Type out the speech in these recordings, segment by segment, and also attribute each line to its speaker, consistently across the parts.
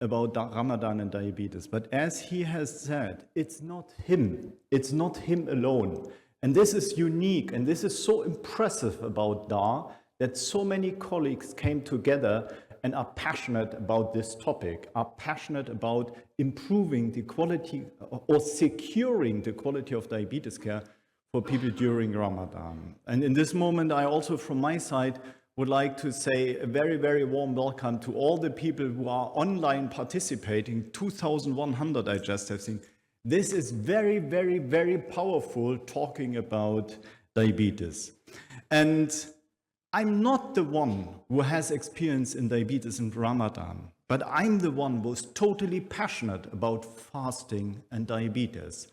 Speaker 1: about Ramadan and diabetes. But as he has said, it's not him. It's not him alone. And this is unique, and this is so impressive about DA, that so many colleagues came together and are passionate about this topic, are passionate about improving the quality or securing the quality of diabetes care for people during Ramadan. And in this moment, I also, from my side, would like to say a very, very warm welcome to all the people who are online participating, 2,100 I just have seen. This is very, very, very powerful talking about diabetes. And I'm not the one who has experience in diabetes in Ramadan, but I'm the one who's totally passionate about fasting and diabetes.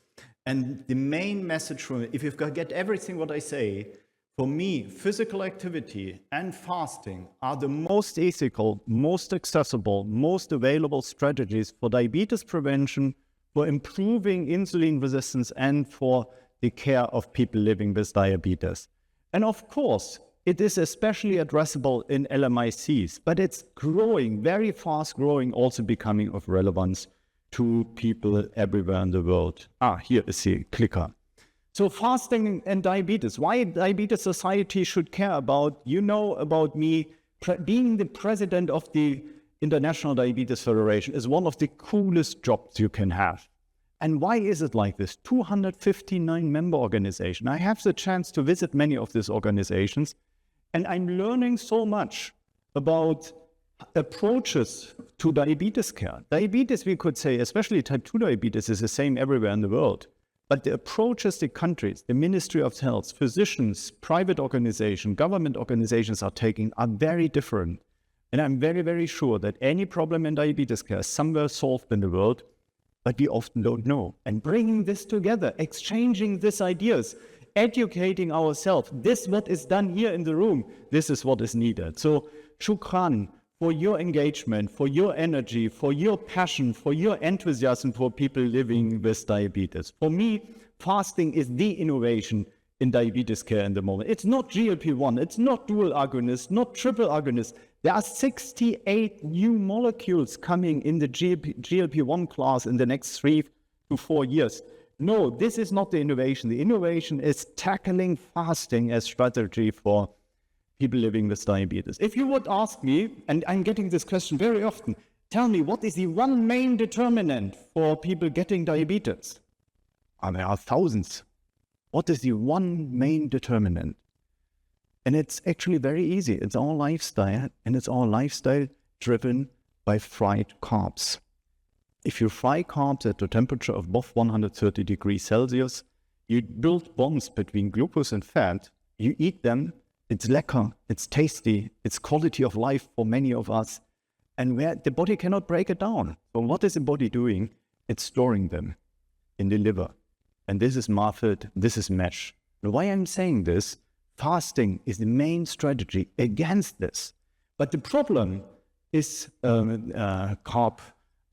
Speaker 1: And the main message from it, if you get everything what I say, for me, physical activity and fasting are the most ethical, most accessible, most available strategies for diabetes prevention, for improving insulin resistance, and for the care of people living with diabetes. And of course, it is especially addressable in LMICs, but it's growing, very fast growing, also becoming of relevance to people everywhere in the world. Here is the clicker. So fasting and diabetes, why Diabetes Society should care about, you know about me, being the president of the International Diabetes Federation is one of the coolest jobs you can have. And why is it like this? 259 member organizations. I have the chance to visit many of these organizations, and I'm learning so much about approaches to diabetes care. Diabetes, we could say, especially type 2 diabetes, is the same everywhere in the world. But the approaches the countries, the Ministry of Health, physicians, private organizations, government organizations are taking are very different. And I'm very, very sure that any problem in diabetes care is somewhere solved in the world, but we often don't know. And bringing this together, exchanging these ideas, educating ourselves, this what is done here in the room, this is what is needed. So shukran for your engagement, for your energy, for your passion, for your enthusiasm for people living with diabetes. For me, fasting is the innovation in diabetes care in the moment. It's not GLP-1, it's not dual agonist, not triple agonist. There are 68 new molecules coming in the GLP-1 class in the next 3 to 4 years. No, this is not the innovation. The innovation is tackling fasting as strategy for people living with diabetes. If you would ask me, and I'm getting this question very often, tell me, what is the one main determinant for people getting diabetes? There are thousands. What is the one main determinant? And it's actually very easy. It's our lifestyle, and it's our lifestyle driven by fried carbs. If you fry carbs at a temperature of above 130 degrees Celsius, you build bonds between glucose and fat, you eat them, it's lekker, it's tasty, it's quality of life for many of us, and where the body cannot break it down. So what is the body doing? It's storing them in the liver. And this is method, this is mesh. Now, why I'm saying this, fasting is the main strategy against this. But the problem is carb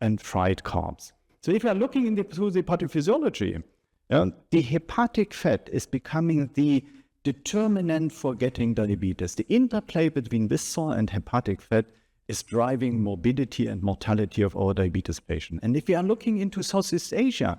Speaker 1: and fried carbs. So if we are looking into the pathophysiology, the hepatic fat is becoming the determinant for getting diabetes. The interplay between visceral and hepatic fat is driving morbidity and mortality of our diabetes patients. And if we are looking into Southeast Asia,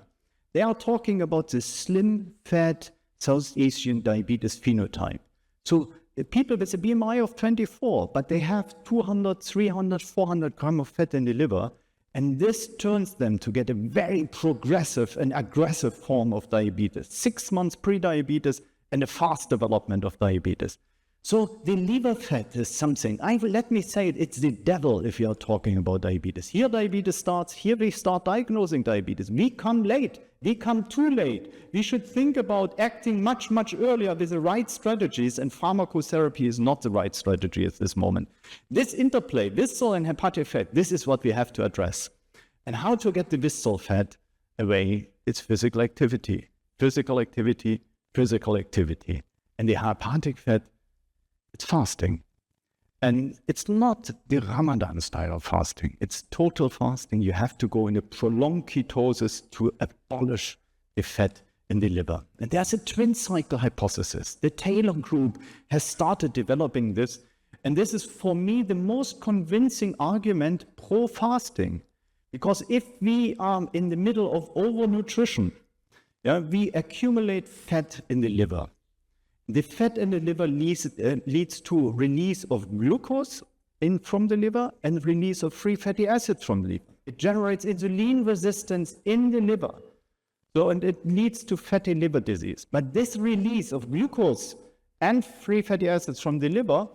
Speaker 1: they are talking about the slim, fat South Asian diabetes phenotype. So the people with a BMI of 24, but they have 200, 300, 400 grams of fat in the liver, and this turns them to get a very progressive and aggressive form of diabetes. 6 months pre-diabetes and a fast development of diabetes. So the liver fat is something, let me say it, it's the devil if you are talking about diabetes. Here diabetes starts, here we start diagnosing diabetes. We come late, we come too late. We should think about acting much, much earlier with the right strategies, and pharmacotherapy is not the right strategy at this moment. This interplay, visceral and hepatic fat, this is what we have to address. And how to get the visceral fat away? It's physical activity, physical activity, physical activity. And the hepatic fat, it's fasting. And it's not the Ramadan style of fasting. It's total fasting. You have to go in a prolonged ketosis to abolish the fat in the liver. And there's a twin cycle hypothesis. The Taylor group has started developing this. And this is, for me, the most convincing argument pro-fasting. Because if we are in the middle of overnutrition, we accumulate fat in the liver. The fat in the liver leads to release of glucose from the liver and release of free fatty acids from the liver. It generates insulin resistance in the liver. And it leads to fatty liver disease. But this release of glucose and free fatty acids from the liver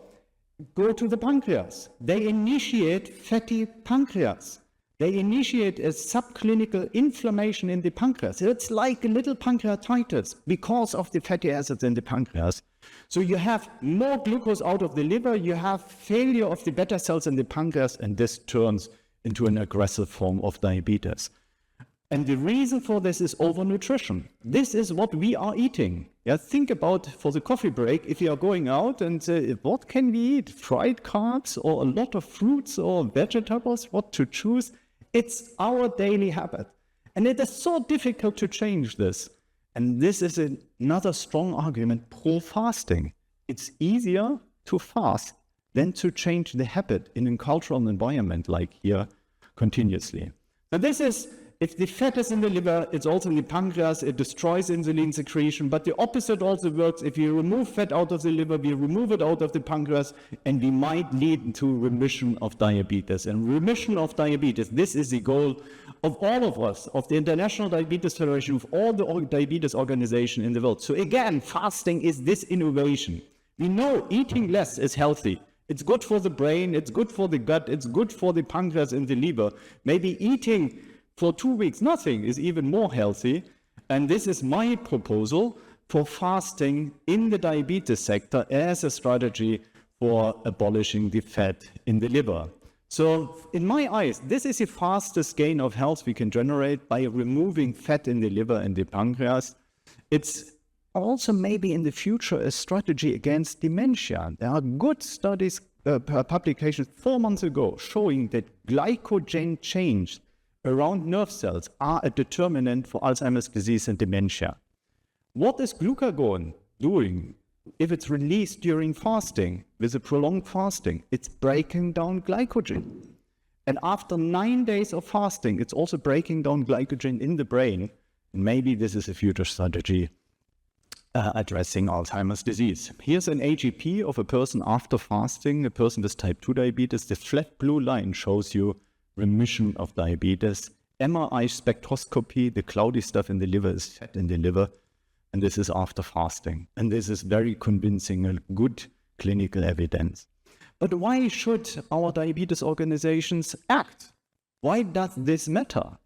Speaker 1: go to the pancreas. They initiate fatty pancreas. They initiate a subclinical inflammation in the pancreas. It's like a little pancreatitis because of the fatty acids in the pancreas. So you have more glucose out of the liver, you have failure of the beta cells in the pancreas, and this turns into an aggressive form of diabetes. And the reason for this is overnutrition. This is what we are eating. Think about, for the coffee break, if you are going out and say, what can we eat? Fried carbs or a lot of fruits or vegetables? What to choose? It's our daily habit. And it is so difficult to change this. And this is another strong argument pro fasting. It's easier to fast than to change the habit in a cultural environment like here continuously. So this is, if the fat is in the liver, it's also in the pancreas, it destroys insulin secretion, but the opposite also works. If you remove fat out of the liver, we remove it out of the pancreas, and we might lead to remission of diabetes. And remission of diabetes, this is the goal of all of us, of the International Diabetes Federation, of all the diabetes organizations in the world. So again, fasting is this innovation. We know eating less is healthy. It's good for the brain, it's good for the gut, it's good for the pancreas and the liver. Maybe eating for 2 weeks nothing is even more healthy. And this is my proposal for fasting in the diabetes sector as a strategy for abolishing the fat in the liver. So in my eyes, this is the fastest gain of health we can generate by removing fat in the liver and the pancreas. It's also maybe in the future a strategy against dementia. There are good studies, publications 4 months ago showing that glycogen change around nerve cells are a determinant for Alzheimer's disease and dementia. What is glucagon doing if it's released during fasting, with a prolonged fasting? It's breaking down glycogen. And after 9 days of fasting, it's also breaking down glycogen in the brain. And maybe this is a future strategy addressing Alzheimer's disease. Here's an AGP of a person after fasting, a person with type 2 diabetes. The flat blue line shows you remission of diabetes. MRI spectroscopy, the cloudy stuff in the liver is fat in the liver. And this is after fasting. And this is very convincing and good clinical evidence. But why should our diabetes organizations act? Why does this matter?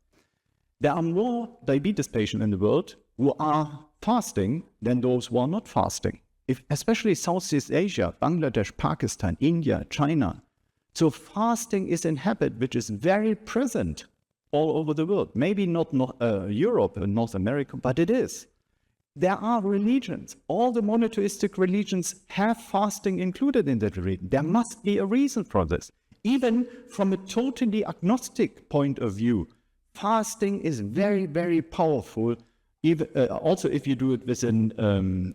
Speaker 1: There are more diabetes patients in the world who are fasting than those who are not fasting. Especially Southeast Asia, Bangladesh, Pakistan, India, China. So fasting is a habit which is very present all over the world. Maybe not Europe and North America, but it is. There are religions. All the monotheistic religions have fasting included in that religion. There must be a reason for this. Even from a totally agnostic point of view, fasting is very, very powerful, even, also if you do it within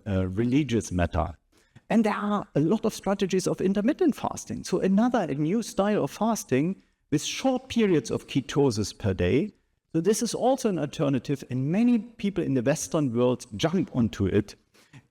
Speaker 1: a religious matter. And there are a lot of strategies of intermittent fasting. So a new style of fasting with short periods of ketosis per day. So this is also an alternative, and many people in the Western world jump onto it,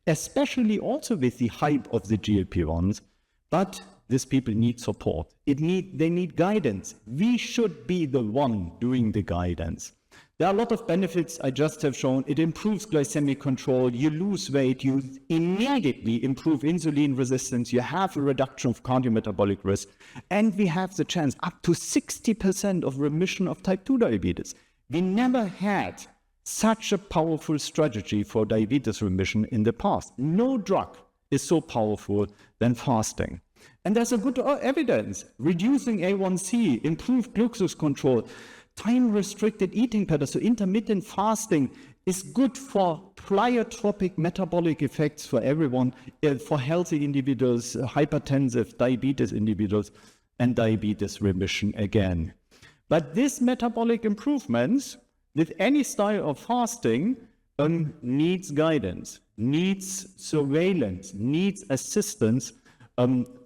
Speaker 1: especially also with the hype of the GLP-1s. But these people need support. They need guidance. We should be the one doing the guidance. There are a lot of benefits I just have shown. It improves glycemic control. You lose weight. You immediately improve insulin resistance. You have a reduction of cardiometabolic risk. And we have the chance up to 60% of remission of type 2 diabetes. We never had such a powerful strategy for diabetes remission in the past. No drug is so powerful than fasting. And there's a good evidence. Reducing A1C, improved glucose control, time-restricted eating patterns, so intermittent fasting is good for pleiotropic metabolic effects for everyone, for healthy individuals, hypertensive, diabetes individuals, and diabetes remission again. But these metabolic improvements with any style of fasting needs guidance, needs surveillance, needs assistance.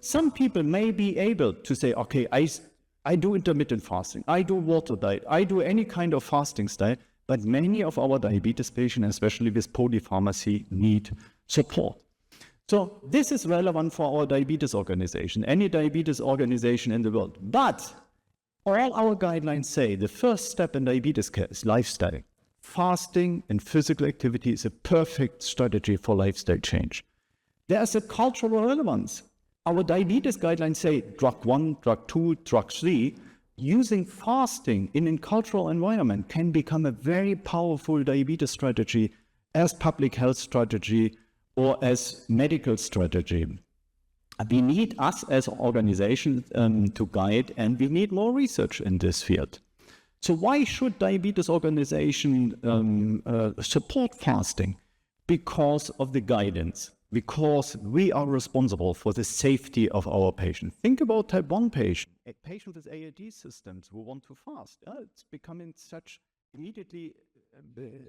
Speaker 1: Some people may be able to say, okay, I I do intermittent fasting, I do water diet, I do any kind of fasting style, but many of our diabetes patients, especially with polypharmacy, need support. So this is relevant for our diabetes organization, any diabetes organization in the world. But all our guidelines say the first step in diabetes care is lifestyle. Fasting and physical activity is a perfect strategy for lifestyle change. There's a cultural relevance. Our diabetes guidelines say drug 1, drug 2, drug 3. Using fasting in a cultural environment can become a very powerful diabetes strategy as public health strategy or as medical strategy. We need us as an organization to guide, and we need more research in this field. So why should diabetes organization support fasting? Because of the guidance, because we are responsible for the safety of our patients. Think about type 1 patient, a patient with AID systems who want to fast. It's becoming such immediately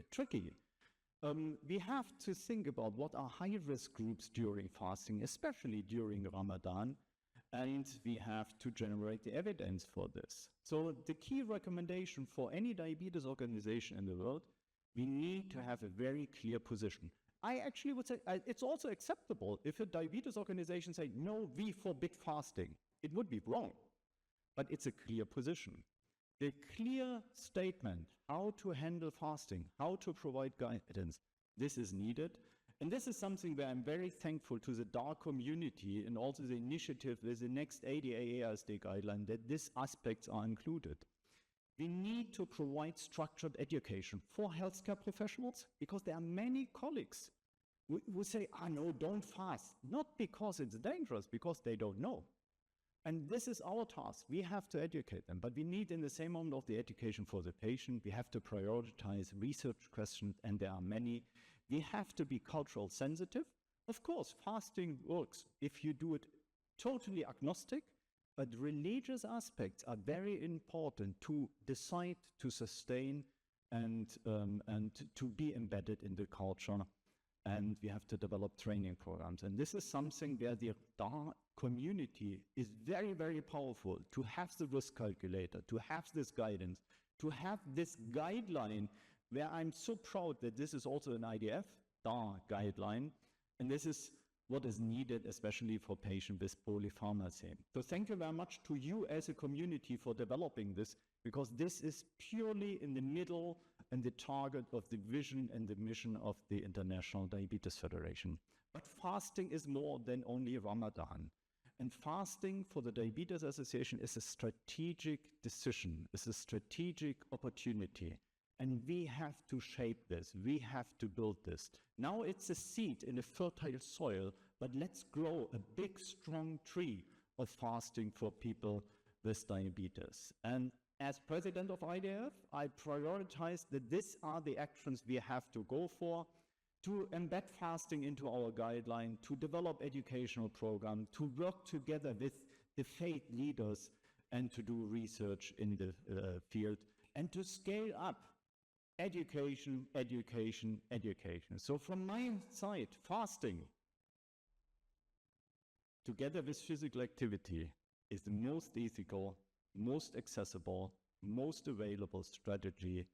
Speaker 1: tricky. We have to think about what are high-risk groups during fasting, especially during Ramadan, and we have to generate the evidence for this. So the key recommendation for any diabetes organization in the world, we need to have a very clear position. I actually would say it's also acceptable if a diabetes organization say, no, we forbid fasting. It would be wrong, but it's a clear position. The clear statement, how to handle fasting, how to provide guidance, this is needed. And this is something where I'm very thankful to the DAR community and also the initiative with the next ADA-ASD guideline that these aspects are included. We need to provide structured education for healthcare professionals because there are many colleagues who say, no, don't fast. Not because it's dangerous, because they don't know. And this is our task. We have to educate them, but we need in the same moment of the education for the patient, we have to prioritize research questions, and there are many. We have to be cultural sensitive. Of course, fasting works if you do it totally agnostic, but religious aspects are very important to decide, to sustain, and to be embedded in the culture. And we have to develop training programs. And this is something where the DAR community is very, very powerful to have the risk calculator, to have this guidance, to have this guideline where I'm so proud that this is also an IDF DAR guideline. And this is what is needed, especially for patients with polypharmacy. So thank you very much to you as a community for developing this, because this is purely in the middle and the target of the vision and the mission of the International Diabetes Federation. But fasting is more than only Ramadan. And fasting for the Diabetes Association is a strategic decision, is a strategic opportunity. And we have to shape this, we have to build this. Now it's a seed in a fertile soil, but let's grow a big, strong tree of fasting for people with diabetes. And as president of IDF, I prioritize that these are the actions we have to go for, to embed fasting into our guideline, to develop educational programs, to work together with the faith leaders, and to do research in the field, and to scale up education, education, education. So from my side, fasting, together with physical activity, is the most ethical, most accessible, most available strategy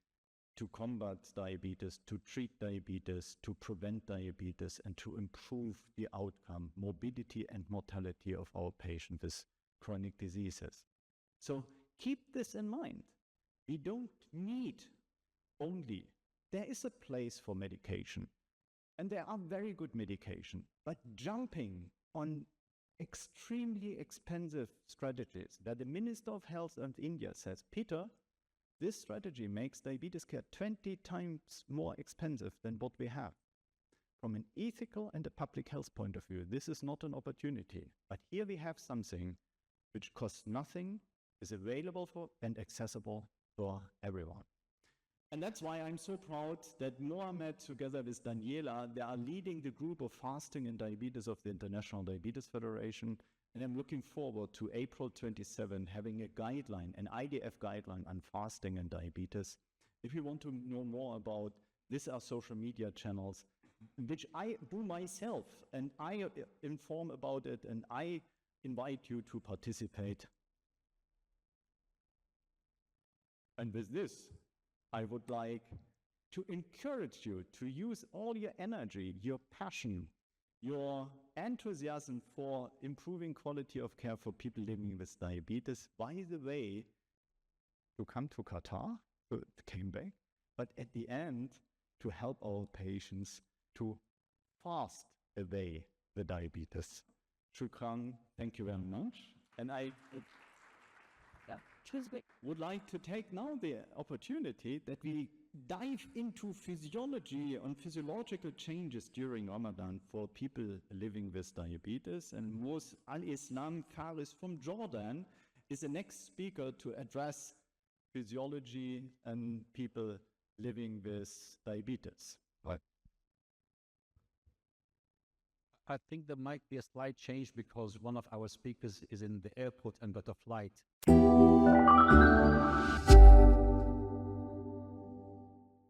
Speaker 1: to combat diabetes, to treat diabetes, to prevent diabetes, and to improve the outcome, morbidity and mortality of our patients with chronic diseases. So keep this in mind. We don't need only, there is a place for medication, and there are very good medication, but jumping on extremely expensive strategies that the Minister of Health of India says, Peter, this strategy makes diabetes care 20 times more expensive than what we have. From an ethical and a public health point of view, this is not an opportunity. But here we have something which costs nothing, is available for and accessible for everyone. And that's why I'm so proud that Mohammed, together with Daniela, they are leading the group of fasting and diabetes of the International Diabetes Federation. And I'm looking forward to April 27, having a guideline, an IDF guideline on fasting and diabetes. If you want to know more about, these are social media channels, which I do myself, and I inform about it, and I invite you to participate. And with this, I would like to encourage you to use all your energy, your passion, your enthusiasm for improving quality of care for people living with diabetes. By the way, to come to Qatar, came back, but at the end, to help our patients to fast away the diabetes. Shukran, thank you very much. And I would like to take now the opportunity that we dive into physiology and physiological changes during Ramadan for people living with diabetes. And Mos Al-Islam Faris from Jordan is the next speaker to address physiology and people living with diabetes.
Speaker 2: Right. I think there might be a slight change because one of our speakers is in the airport and got a flight.